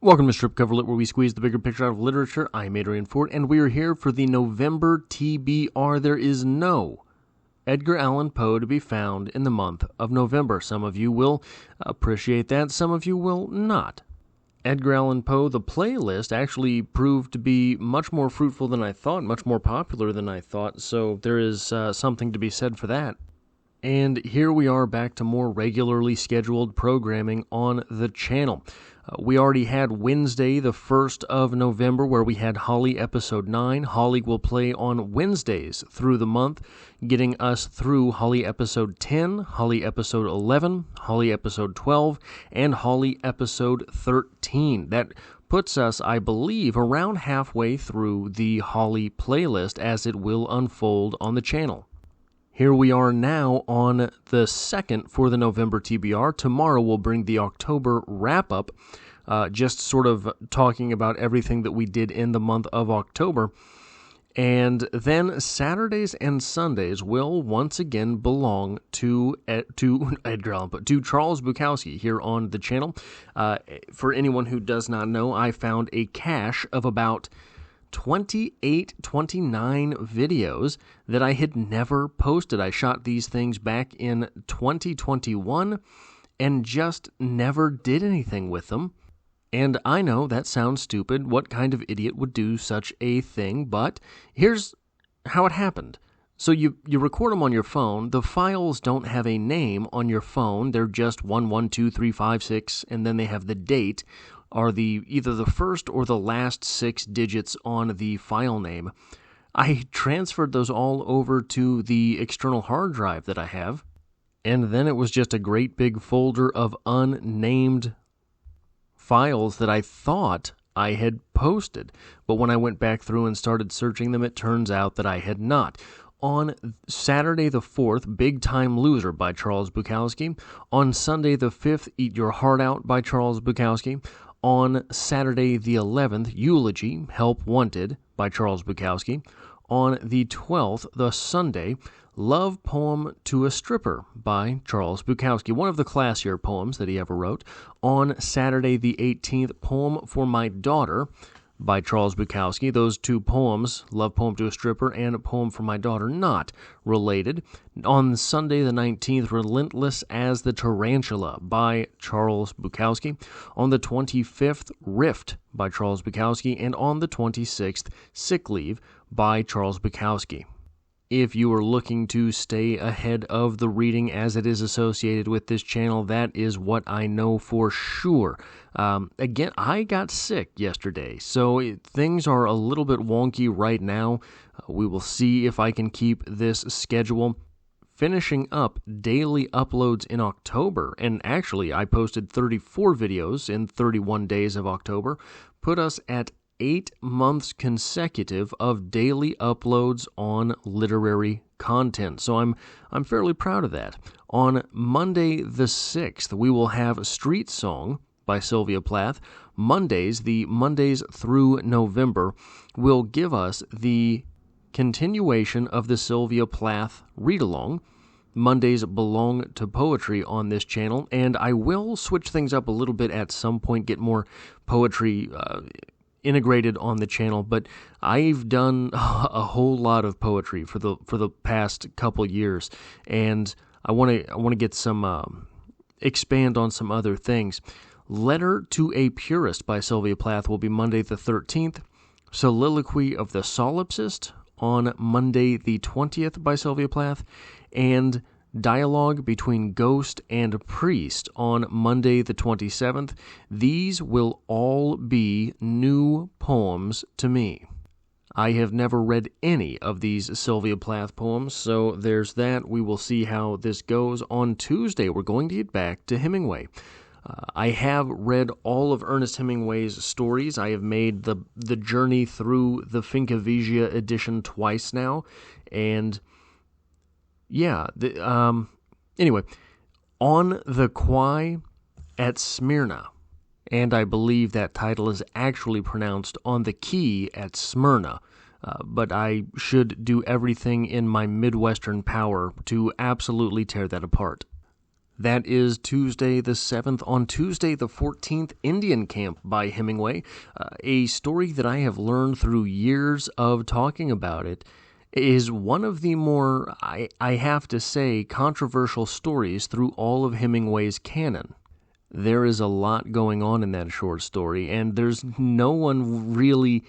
Welcome to Strip Cover Lit, where we squeeze the bigger picture out of literature. I'm Adrian Ford, and we are here for the November TBR. There is no Edgar Allan Poe to be found in the month of November. Some of you will appreciate that, some of you will not. Edgar Allan Poe, the playlist, actually proved to be much more fruitful than I thought, much more popular than I thought, so there is something to be said for that. And here we are back to more regularly scheduled programming on the channel. We already had Wednesday, the 1st of November, where we had Holly Episode 9. Holly will play on Wednesdays through the month, getting us through Holly Episode 10, Holly Episode 11, Holly Episode 12, and Holly Episode 13. That puts us, I believe, around halfway through the Holly playlist as it will unfold on the channel. Here we are now on the 2nd for the November TBR. Tomorrow we'll bring the October wrap-up, just sort of talking about everything that we did in the month of October. And then Saturdays and Sundays will once again belong to Edgar Allan Poe, to Charles Bukowski here on the channel. For anyone who does not know, I found a cache of about 29 videos that I had never posted. I shot these things back in 2021 and just never did anything with them. And I know that sounds stupid. What kind of idiot would do such a thing? But here's how it happened. So you record them on your phone. The files don't have a name on your phone. They're just 1, 1, 2, 3, 5, 6, and then they have the date, are either the first or the last 6 digits on the file name. I transferred those all over to the external hard drive that I have, and then it was just a great big folder of unnamed files that I thought I had posted. But when I went back through and started searching them, it turns out that I had not. On Saturday the 4th, Big Time Loser by Charles Bukowski. On Sunday the 5th, Eat Your Heart Out by Charles Bukowski. On Saturday the 11th, Eulogy, Help Wanted by Charles Bukowski. On the 12th, the Sunday, Love Poem to a Stripper by Charles Bukowski, one of the classier poems that he ever wrote. On Saturday the 18th, Poem for My Daughter by Charles Bukowski. Those two poems, Love Poem to a Stripper and A Poem for My Daughter, not related. On Sunday the 19th, Relentless as the Tarantula by Charles Bukowski. On the 25th, Rift by Charles Bukowski. And on the 26th, Sick Leave by Charles Bukowski. If you are looking to stay ahead of the reading as it is associated with this channel, that is what I know for sure. Again, I got sick yesterday, so things are a little bit wonky right now. We will see if I can keep this schedule. Finishing up daily uploads in October, and actually I posted 34 videos in 31 days of October, put us at 8 months consecutive of daily uploads on literary content. So I'm fairly proud of that. On Monday the 6th, we will have Street Song by Sylvia Plath. The Mondays through November will give us the continuation of the Sylvia Plath read-along. Mondays belong to poetry on this channel, and I will switch things up a little bit at some point, get more poetry integrated on the channel, but I've done a whole lot of poetry for the past couple years, and I want to get some expand on some other things. Letter to a Purist by Sylvia Plath will be Monday the 13th. Soliloquy of the Solipsist on Monday the 20th by Sylvia Plath, and Dialogue Between Ghost and Priest on Monday the 27th. These will all be new poems to me. I have never read any of these Sylvia Plath poems, so there's that. We will see how this goes. On Tuesday, we're going to get back to Hemingway. I have read all of Ernest Hemingway's stories. I have made the journey through the Finca-Vigia edition twice now, and yeah, anyway, On the Quay at Smyrna, and I believe that title is actually pronounced On the Quay at Smyrna, but I should do everything in my Midwestern power to absolutely tear that apart. That is Tuesday the 7th. On Tuesday the 14th, Indian Camp by Hemingway, a story that I have learned through years of talking about it, is one of the more, I have to say, controversial stories through all of Hemingway's canon. There is a lot going on in that short story, and there's no one really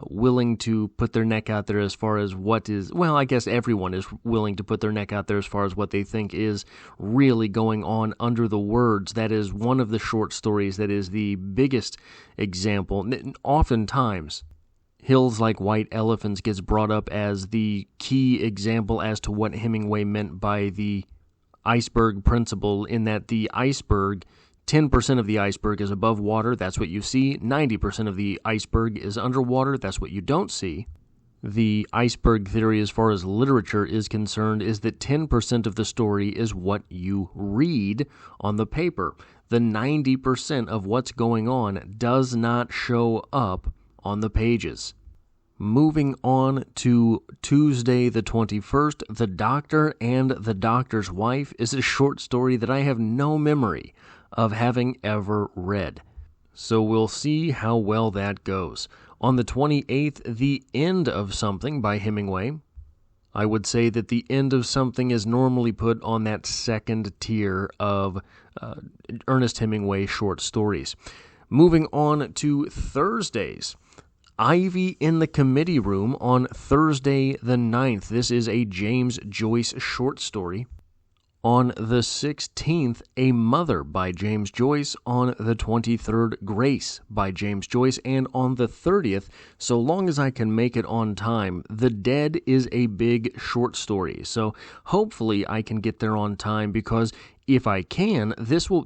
willing to put their neck out there as far as what is, well, I guess everyone is willing to put their neck out there as far as what they think is really going on under the words. That is one of the short stories that is the biggest example. Oftentimes, Hills Like White Elephants gets brought up as the key example as to what Hemingway meant by the iceberg principle, in that the iceberg, 10% of the iceberg is above water, that's what you see. 90% of the iceberg is underwater, that's what you don't see. The iceberg theory as far as literature is concerned is that 10% of the story is what you read on the paper. The 90% of what's going on does not show up on the pages. Moving on to Tuesday the 21st, The Doctor and the Doctor's Wife is a short story that I have no memory of having ever read. So we'll see how well that goes. On the 28th, The End of Something by Hemingway. I would say that The End of Something is normally put on that second tier of Ernest Hemingway short stories. Moving on to Thursdays. Ivy in the Committee Room on Thursday the 9th. This is a James Joyce short story. On the 16th, A Mother by James Joyce. On the 23rd, Grace by James Joyce. And on the 30th, so long as I can make it on time, The Dead is a big short story. So hopefully I can get there on time, because if I can,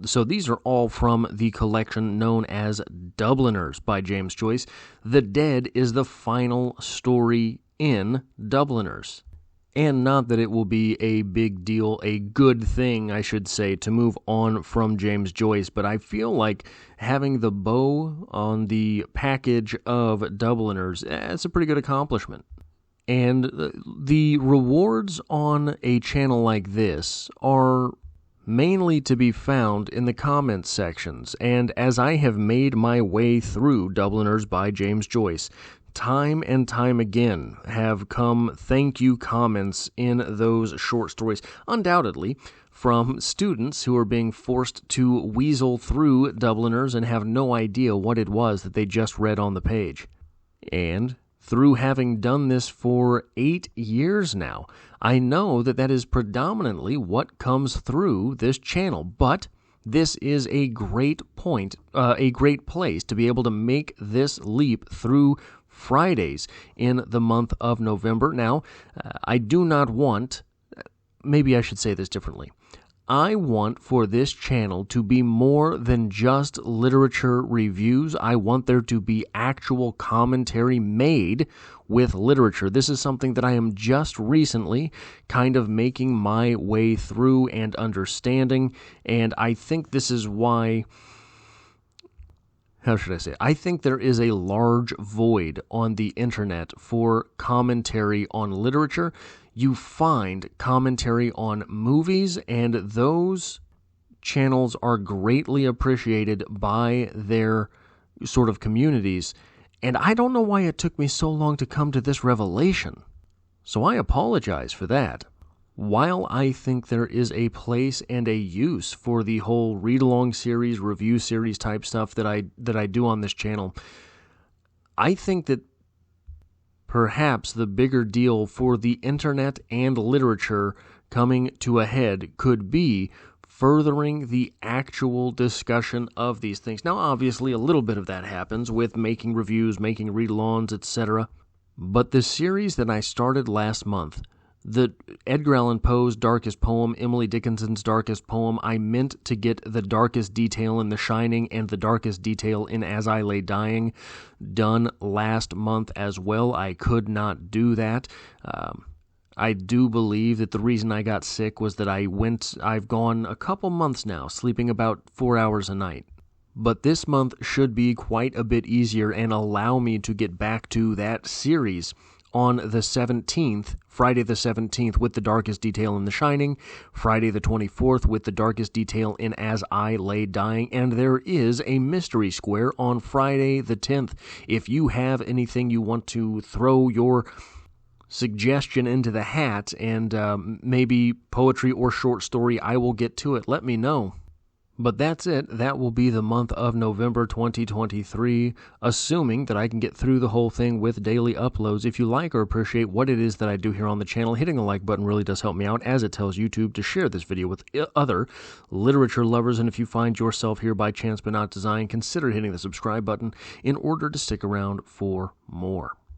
so these are all from the collection known as Dubliners by James Joyce. The Dead is the final story in Dubliners. And not that it will be a big deal, a good thing, I should say, to move on from James Joyce, but I feel like having the bow on the package of Dubliners, it's a pretty good accomplishment. And the rewards on a channel like this are mainly to be found in the comments sections, and as I have made my way through Dubliners by James Joyce, time and time again have come thank you comments in those short stories, undoubtedly from students who are being forced to weasel through Dubliners and have no idea what it was that they just read on the page. And through having done this for 8 years now, I know that that is predominantly what comes through this channel, but this is a great point, a great place to be able to make this leap through Fridays in the month of November. Now, I do not want, maybe I should say this differently. I want for this channel to be more than just literature reviews. I want there to be actual commentary made with literature. This is something that I am just recently kind of making my way through and understanding, and I think this is why, how should I say? I think there is a large void on the internet for commentary on literature. You find commentary on movies, and those channels are greatly appreciated by their sort of communities. And I don't know why it took me so long to come to this revelation. So I apologize for that. While I think there is a place and a use for the whole read-along series, review series type stuff that I do on this channel, I think that perhaps the bigger deal for the internet and literature coming to a head could be furthering the actual discussion of these things. Now, obviously, a little bit of that happens with making reviews, making read-alongs, etc. But the series that I started last month, the Edgar Allan Poe's Darkest Poem, Emily Dickinson's Darkest Poem, I meant to get the darkest detail in The Shining and the darkest detail in As I Lay Dying done last month as well. I could not do that. I do believe that the reason I got sick was that I've gone a couple months now, sleeping about 4 hours a night. But this month should be quite a bit easier and allow me to get back to that series on the 17th, Friday the 17th, with the darkest detail in The Shining, Friday the 24th with the darkest detail in As I Lay Dying, and there is a mystery square on Friday the 10th. If you have anything you want to throw your suggestion into the hat, and maybe poetry or short story, I will get to it. Let me know. But that's it. That will be the month of November 2023, assuming that I can get through the whole thing with daily uploads. If you like or appreciate what it is that I do here on the channel, hitting the like button really does help me out, as it tells YouTube to share this video with other literature lovers. And if you find yourself here by chance but not design, consider hitting the subscribe button in order to stick around for more.